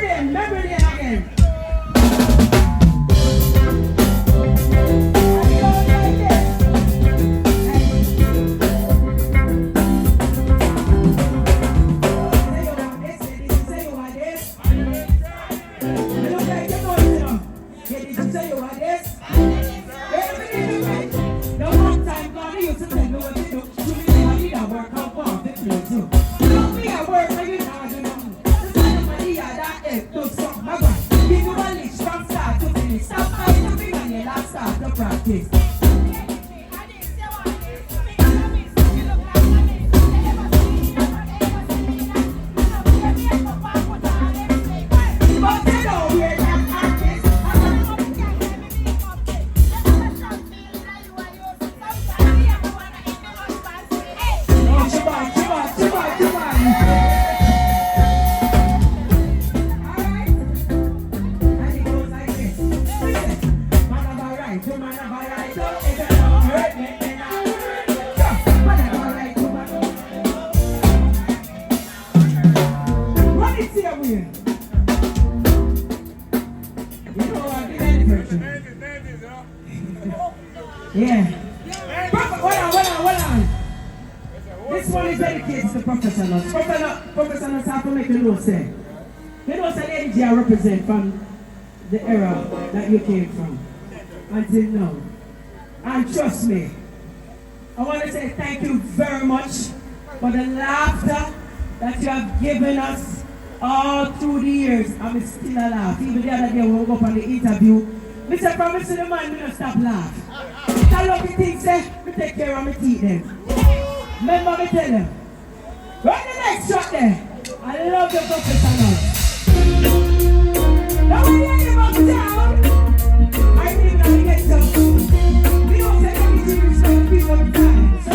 Remember them again. Yeah. Hold on. This one is dedicated to the professionals. Professionals have to make a note say. You know, say energy I represent from the era that you came from until now. And trust me, I want to say thank you very much for the laughter that you have given us all through the years. I'm still a laugh. Even the other day when we go up on the interview, Mr. Promise to the man, we don't stop laugh. I love the things, say, we take care of my teeth then. Remember me tell them. Right the next shot there. I love the professionals. Now when you hear about town, I believe that we get some. We don't take anything to respect people of the time. So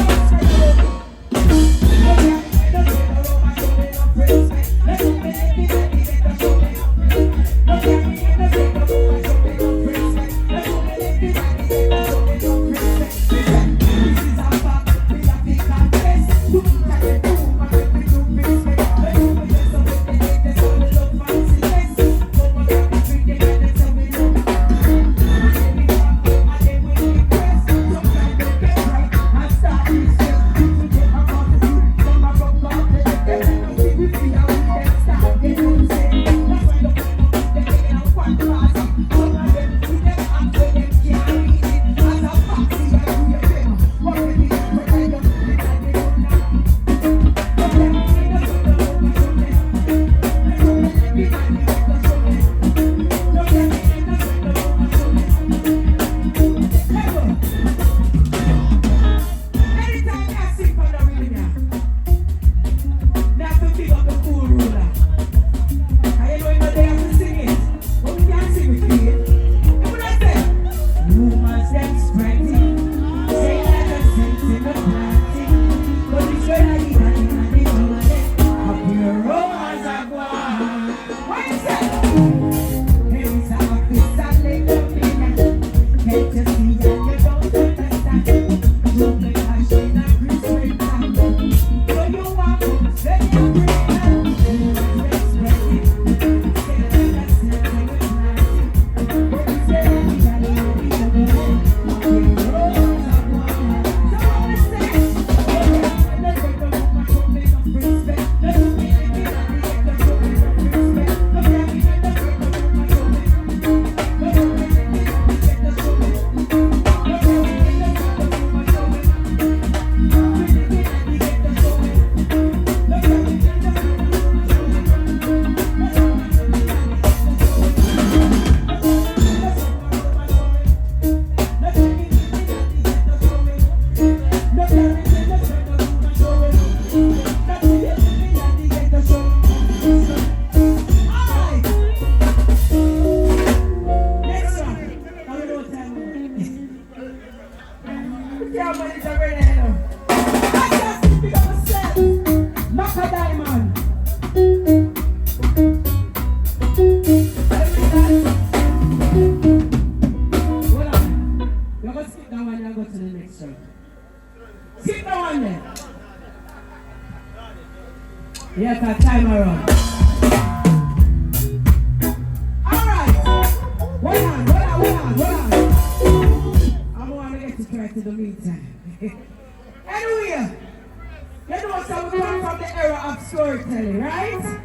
era of storytelling, right?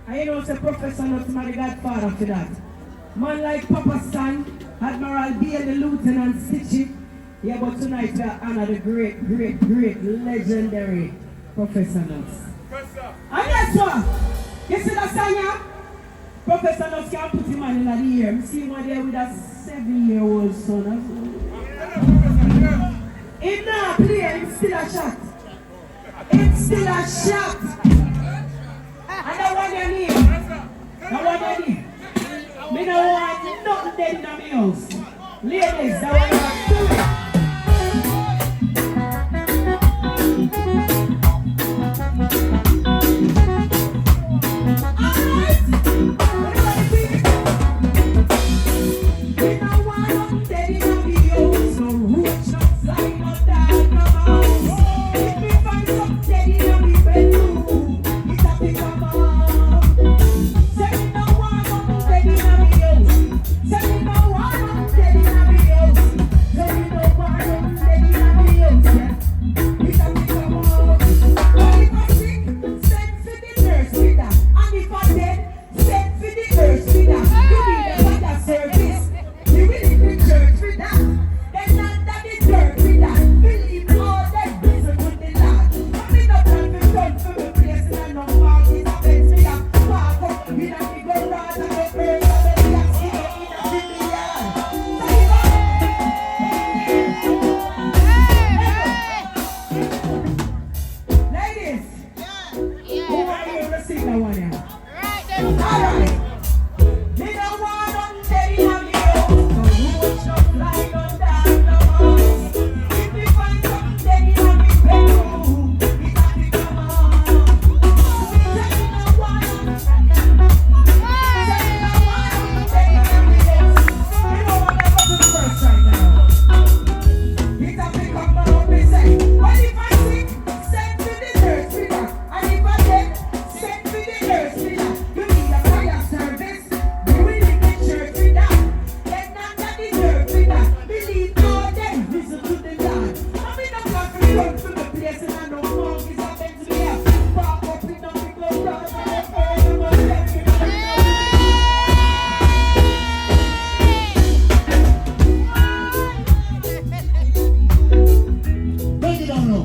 And you know, it's a professor, not my godfather for that. Man like Papa San, Admiral B and the Lieutenant Stitchy. Yeah, but tonight we honor the great, legendary Professor Nuts. And guess what? You see that song here? Professor Nuts can put him on in the ear. I see one there with a 7-year-old son. He's not playing, it's still a shot. It's still a shot. And that one you need. That one you need. Me no want nothing dead in my house. Ladies, that one you do it. Alright. Everybody beat it. Me no want nothing dead in my house. No roach, no fly, no dog, no mouse. If me find something dead in my bedroom, it's a big come on. Say me no want nothing dead in my house. Say me no want nothing dead in my house. Say me no want nothing dead in my house. It's a big come on. But if I sick, send for the nurse with that. And if I dead, send for the nurse with that. You need a better service. You will in the church with that. Then not that the dirt with that. Believe all that prison with the Lord. Coming up and be done for the place and I know all these events me that. Walk up in a big old rod and the birds and the blacks in a big yard. Ladies, who are you to sing that one here? Alright. Me no want nothing dead in my house. No roach, no fly, no dog, no mouse. If me find something dead in my bedroom, it's a big come on. Say me no want nothing. Say me no want nothing dead in my house. You know what I'm going to do first right now. It's a big come on, me say. But if I sick, send to the nurse with that. And if I dead, send to the nurse with that. You need a fire service. You will in the church with that. Then not that the dirt with that. Believe all them, listen to the Lord. I mean, I'm not going to run to the place and I know monkeys are meant to be here. Walk up in the big old road and the bird and my left in the Break it down now.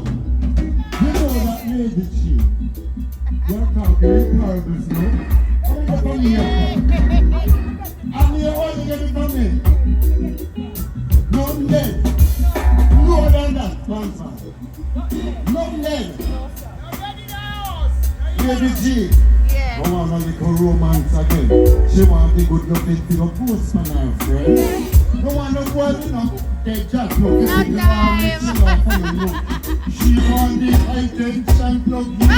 You know that lady chief. You're talking in parables now. Come from here. And you only get it from me. Nothing dead. More than that, sponsor. Nothing dead. Lady G. Yeah. Don't want a little romance again. She want the good looking to the postman, her friend. Don't want no boy, you know. They just look at the time. She want the high tension plug in her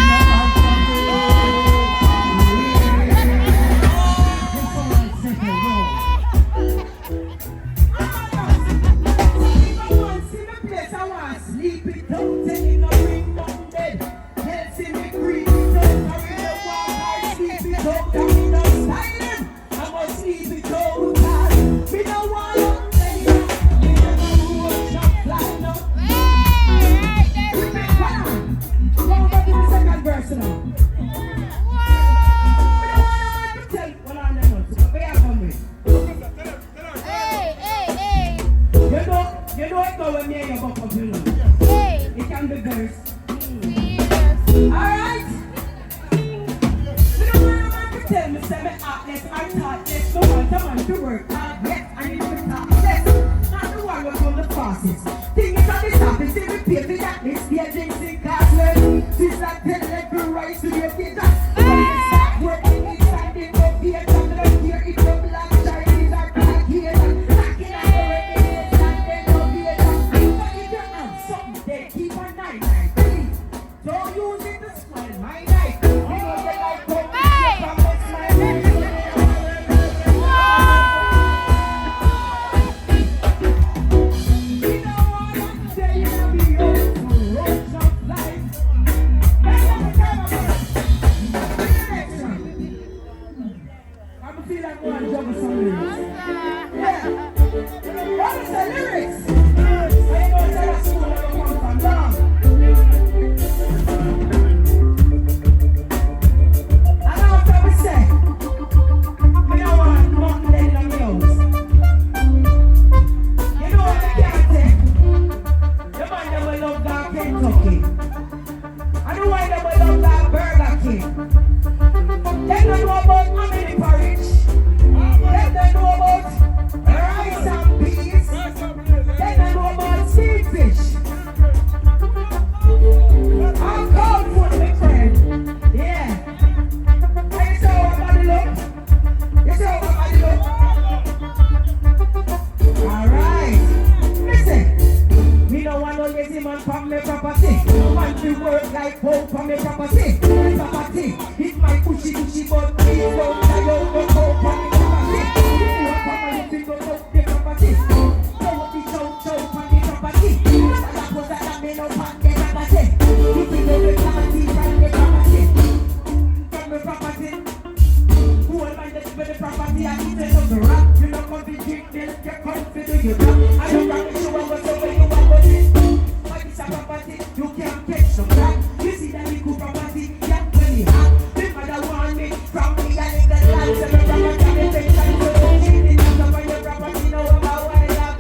property and eat it up the rock. You don't come to drink milk, you come to do your job. I don't promise you what so when you want to do. But it's a property, you can't catch some back. You see that little property, yeah, when you have. The mother want me from me and in the land. So the property, they take time to do cheating. And up on your property, know about what I have.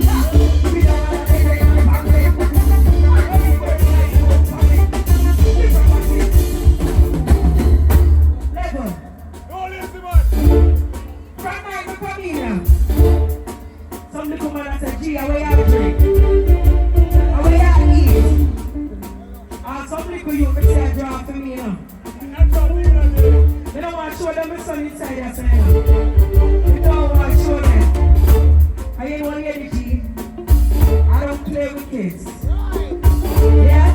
We don't want to take it on the family. The property. Level. From my family. Some little man that said, gee, away I drink. Away I eat. And some little you can say, draw for me, you know. They don't want to show them the sun inside their side. They don't want to show them. I ain't one energy. I don't play with kids. Yeah?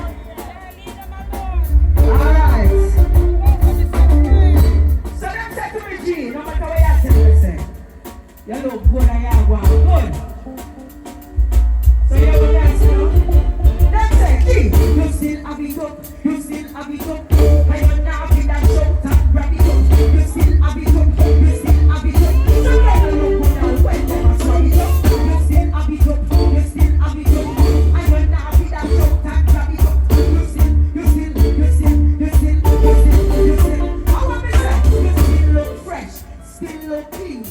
Alright. So them say to me, G, no matter what you tell me, say, you look good and you go good. So you go dance, you know? Them say, G, you still have it up, you still have it up. And you're not with that shout and grab it up. You still have it up, you still have it up. So you look good and when them a slow it up. You still have it up, you still have it up. And you're not with that shout and grab it up. You still. How am I say? You still look fresh, still look clean.